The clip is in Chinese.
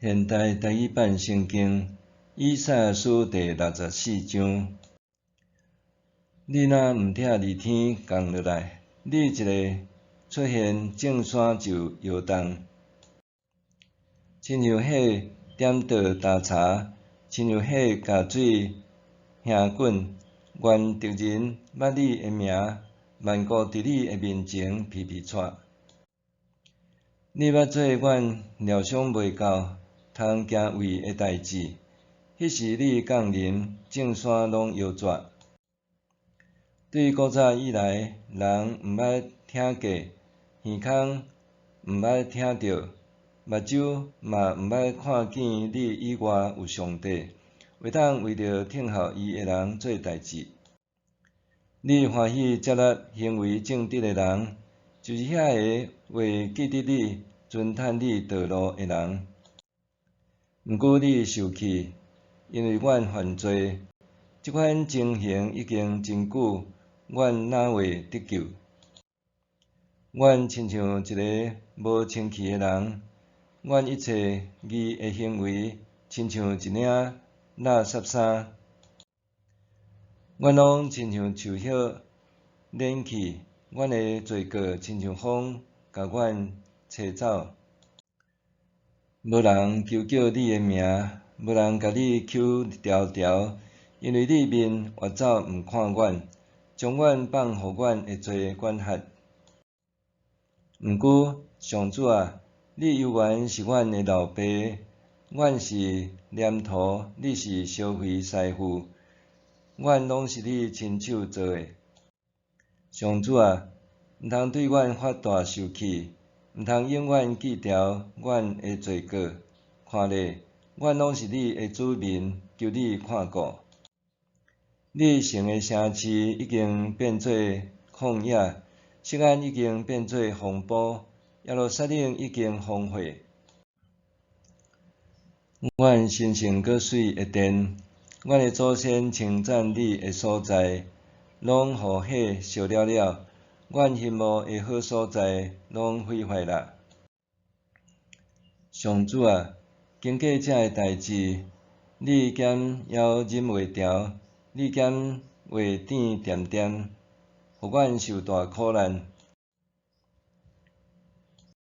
现代台语版圣经以赛亚书第64章。你若毋拆日天降落来，你一个出现正山就摇动，亲像火点倒焦柴，亲像火甲水兄滚，愿敌人捌你的名，万国伫你的面前皮皮喘。你捌做阮料想袂到，通行位的代志。迄时你降临，正山拢摇绝。对古早以来，人毋捌听过，耳孔毋捌听着，目睭嘛毋捌看见你以外有上帝，会当为着听候伊的人做代志。你欢喜接纳行为正直的人，就是遐个为记得你、尊叹你道路的人。毋过你受气，因为阮犯罪，即款情形已经真久，阮哪会得救？阮亲像一个无清气的人，阮一切义的行为，亲像一领垃圾衫。阮拢亲像树叶捻去，阮的罪过亲像风，甲阮吹走。无人求叫你的名，无人甲你求条条，因为你面越走毋看阮，将阮放互阮的罪管辖。毋过，上主啊，你犹原是阮的老爸，阮是黏土，你是烧灰师傅，阮拢是你亲手做的。上主啊，毋通对阮发大受气，毋通永远记牢阮的罪过。看咧，阮拢是你的子民，求你看顾。你成的城市已经变做旷野，锡安已经变做荒埔，耶路撒冷已经荒废。阮神圣搁水的殿，阮的祖先称赞你的所在，拢互火烧了了。阮羡慕的好所在，拢毁坏啦。上主啊，经过这个代志，你减还忍袂牢，你减话典点点，互阮受大苦难。